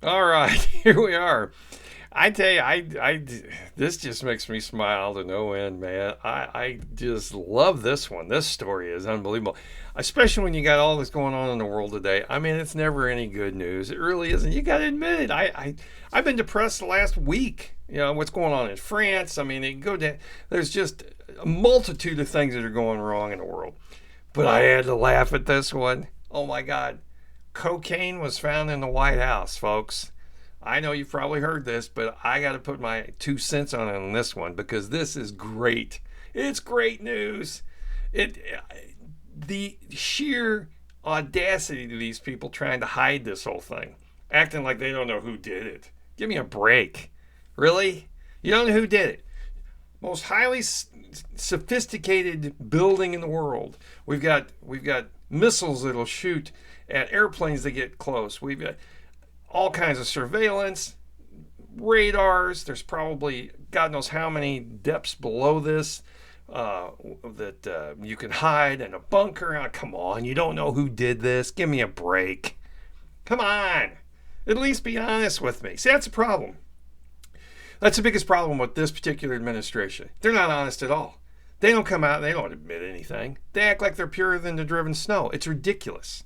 All right, here we are. I tell you, this just makes me smile to no end, man. I just love this one. This story is unbelievable, especially when you got all this going on in the world today. I mean, it's never any good news. It really isn't. You got to admit it. I've been depressed the last week. You know what's going on in France. I mean, it go down. There's just a multitude of things that are going wrong in the world. But I had to laugh at this one. Oh my God. Cocaine was found in the White House, folks. I know you've probably heard this, but I got to put my 2 cents on this one because this is great. It's great news. It the sheer audacity to these people trying to hide this whole thing, acting like they don't know who did it. Give me a break. Really? You don't know who did it? Most highly sophisticated building in the world. We've got missiles that'll shoot at airplanes that get close. We've got all kinds of surveillance, radars. There's probably God knows how many depths below this that you can hide in a bunker. Oh, come on, you don't know who did this. Give me a break. Come on. At least be honest with me. See, that's the problem. That's the biggest problem with this particular administration. They're not honest at all. They don't come out and they don't admit anything. They act like they're purer than the driven snow. It's ridiculous.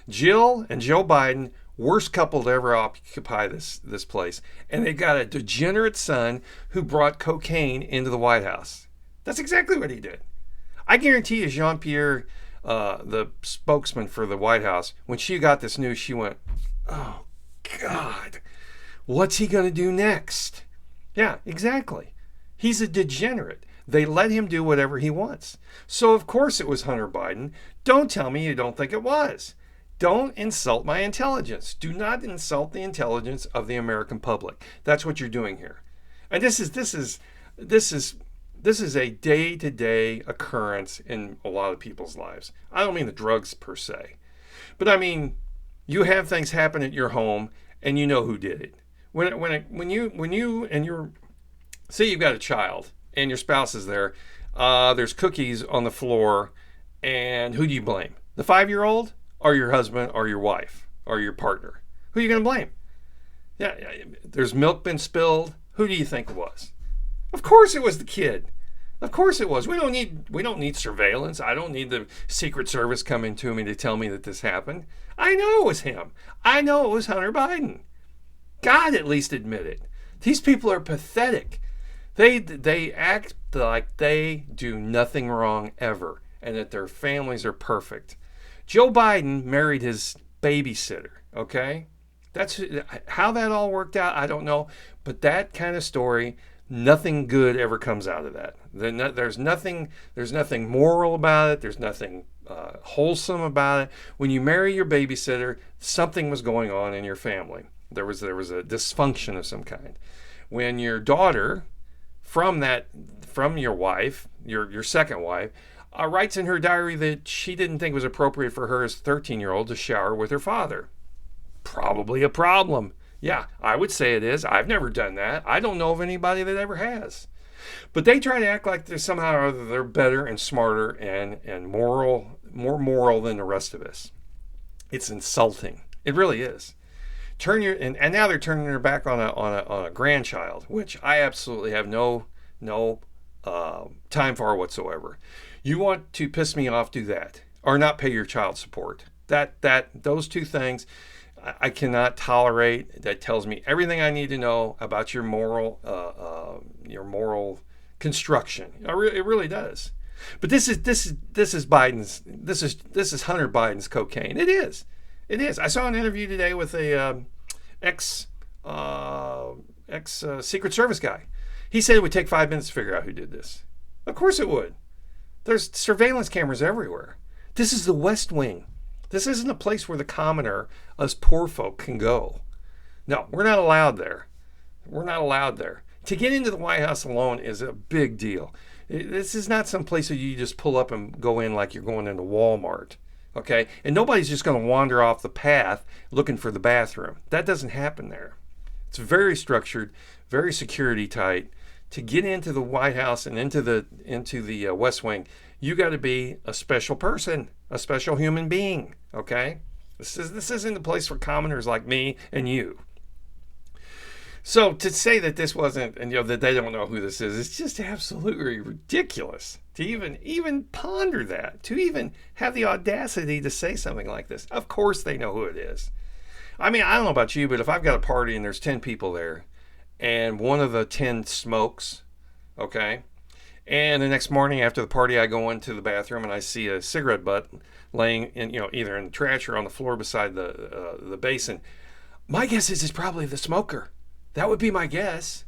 Jill and Joe Biden, worst couple to ever occupy this place. And they got a degenerate son who brought cocaine into the White House. That's exactly what he did. I guarantee you, Jean-Pierre, the spokesman for the White House, when she got this news, she went, oh, God, what's he going to do next? Yeah, exactly. He's a degenerate. They let him do whatever he wants. So, of course, it was Hunter Biden. Don't tell me you don't think it was. Don't insult my intelligence. Do not insult the intelligence of the American public. That's what you're doing here. And this is a day-to-day occurrence in a lot of people's lives. I don't mean the drugs per se, but I mean you have things happen at your home and you know who did it. When you and your say you've got a child and your spouse is there, there's cookies on the floor, and who do you blame? The 5-year-old? Or your husband, or your wife, or your partner? Who are you going to blame? Yeah, there's milk been spilled. Who do you think it was? Of course it was the kid. Of course it was. We don't need surveillance. I don't need the Secret Service coming to me to tell me that this happened. I know it was him. I know it was Hunter Biden. God, at least admit it. These people are pathetic. They act like they do nothing wrong ever, and that their families are perfect. Joe Biden married his babysitter, okay? That's how that all worked out, I don't know. But that kind of story, nothing good ever comes out of that. There's nothing moral about it. There's nothing wholesome about it. When you marry your babysitter, something was going on in your family. There was a dysfunction of some kind. When your daughter, from your wife, your second wife, writes in her diary that she didn't think it was appropriate for her as a 13-year-old to shower with her father. Probably a problem. Yeah, I would say it is. I've never done that. I don't know of anybody that ever has. But they try to act like they're somehow or other they're better and smarter and more moral than the rest of us. It's insulting. It really is. And now they're turning their back on a grandchild, which I absolutely have no time for whatsoever. You want to piss me off, do that. Or not pay your child support. Those two things I cannot tolerate. That tells me everything I need to know about your moral construction. It really does. But this is Hunter Biden's cocaine. It is. I saw an interview today with a ex Secret Service guy. He said it would take 5 minutes to figure out who did this. Of course it would. There's surveillance cameras everywhere. This is the West Wing. This isn't a place where the commoner, us poor folk, can go. No, we're not allowed there. We're not allowed there. To get into the White House alone is a big deal. This is not some place that you just pull up and go in like you're going into Walmart. Okay? And nobody's just going to wander off the path looking for the bathroom. That doesn't happen there. It's very structured, very security tight. To get into the White House and into the West Wing, you got to be a special person, a special human being. Okay, this isn't a place for commoners like me and you. So to say that this wasn't, and that they don't know who this is, it's just absolutely ridiculous to even ponder that, to even have the audacity to say something like this. Of course they know who it is. I mean, I don't know about you, but if I've got a party and there's 10 people there, and one of the 10 smokes, okay, and the next morning after the party, I go into the bathroom and I see a cigarette butt laying in, either in the trash or on the floor beside the basin. My guess is it's probably the smoker. That would be my guess.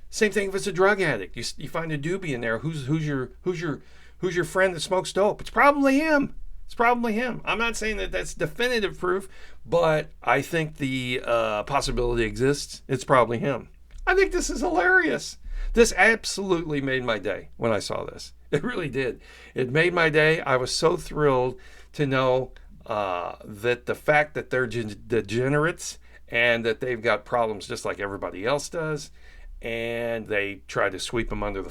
Same thing if it's a drug addict. You find a doobie in there. Who's your friend that smokes dope? It's probably him. It's probably him. I'm not saying that that's definitive proof, but I think the possibility exists. It's probably him. I think this is hilarious. This absolutely made my day when I saw this. It really did. It made my day. I was so thrilled to know that the fact that they're degenerates and that they've got problems just like everybody else does, and they try to sweep them under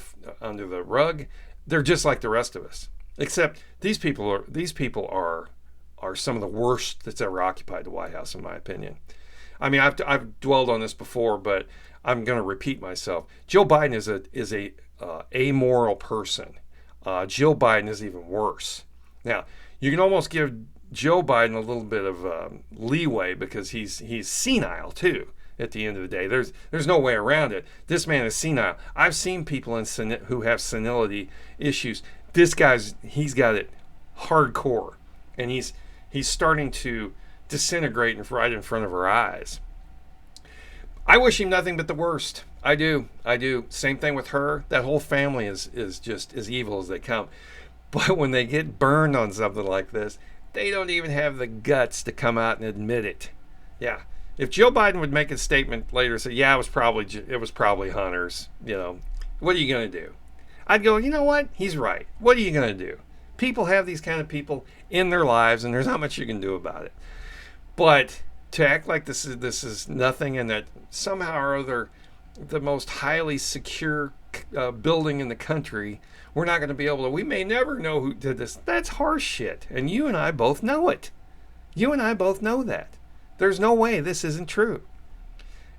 the rug. They're just like the rest of us, except these people are some of the worst that's ever occupied the White House, in my opinion. I mean, I've dwelled on this before, but I'm going to repeat myself. Joe Biden is a amoral person. Jill Biden is even worse. Now, you can almost give Joe Biden a little bit of leeway because he's senile too. At the end of the day, there's no way around it. This man is senile. I've seen people who have senility issues. This he's got it hardcore, and he's starting to disintegrate right in front of our eyes. I wish him nothing but the worst. I do. Same thing with her. That whole family is just as evil as they come. But when they get burned on something like this, they don't even have the guts to come out and admit it. Yeah. If Joe Biden would make a statement later and say, yeah, it was probably Hunter's, what are you going to do? I'd go, you know what? He's right. What are you going to do? People have these kind of people in their lives, and there's not much you can do about it. But to act like this is nothing, and that somehow or other the most highly secure building in the country, we're not going to be able to, we may never know who did this. That's harsh shit. And you and I both know it. You and I both know that. There's no way this isn't true.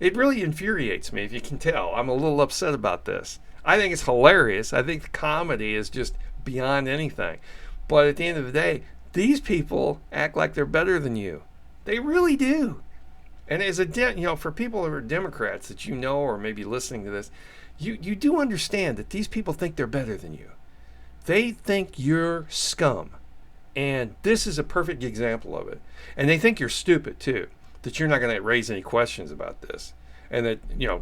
It really infuriates me, if you can tell. I'm a little upset about this. I think it's hilarious. I think the comedy is just beyond anything. But at the end of the day, these people act like they're better than you. They really do. And as for people who are Democrats that or maybe listening to this, you do understand that these people think they're better than you. They think you're scum. And this is a perfect example of it. And they think you're stupid too, that you're not going to raise any questions about this. And that,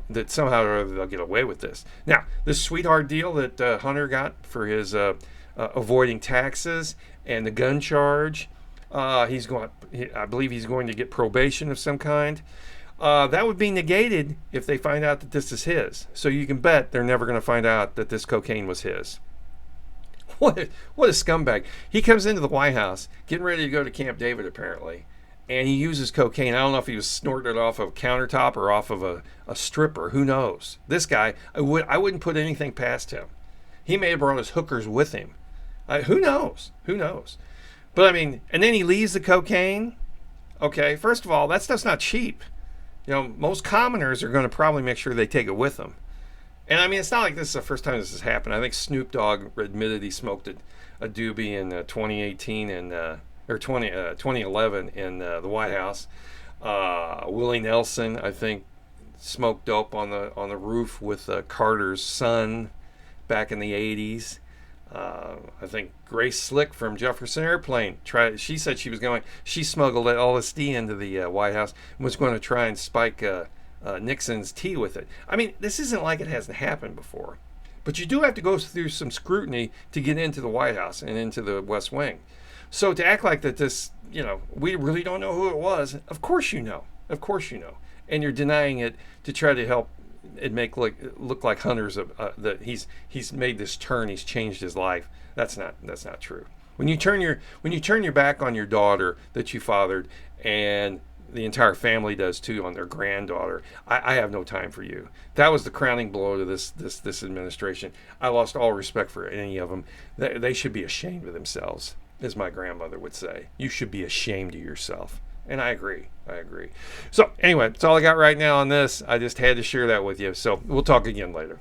that somehow or other they'll get away with this. Now, this sweetheart deal that Hunter got for his avoiding taxes and the gun charge, I believe he's going to get probation of some kind. That would be negated if they find out that this is his. So you can bet they're never going to find out that this cocaine was his. What a scumbag. He comes into the White House, getting ready to go to Camp David, apparently, and he uses cocaine. I don't know if he was snorting it off of a countertop or off of a stripper. Who knows? This guy, I wouldn't put anything past him. He may have brought his hookers with him. Who knows? But I mean, and then he leaves the cocaine. Okay, first of all, that stuff's not cheap. Most commoners are going to probably make sure they take it with them. And I mean, it's not like this is the first time this has happened. I think Snoop Dogg admitted he smoked a doobie in 2018 or 2011 in the White House. Willie Nelson, I think, smoked dope on the roof with Carter's son back in the 80s. I think Grace Slick from Jefferson Airplane she said she smuggled LSD into the White House and was going to try and spike Nixon's tea with it. I mean, this isn't like it hasn't happened before, but you do have to go through some scrutiny to get into the White House and into the West Wing. So to act like that this, we really don't know who it was, of course you know, and you're denying it to try to help it look like Hunter's that he's made this turn, he's changed his life. That's not true. When you turn your back on your daughter that you fathered, and the entire family does too, on their granddaughter, I have no time for you. That was the crowning blow to this administration. I lost all respect for any of them. They should be ashamed of themselves, as my grandmother would say. You should be ashamed of yourself. And I agree. I agree. So anyway, that's all I got right now on this. I just had to share that with you. So we'll talk again later.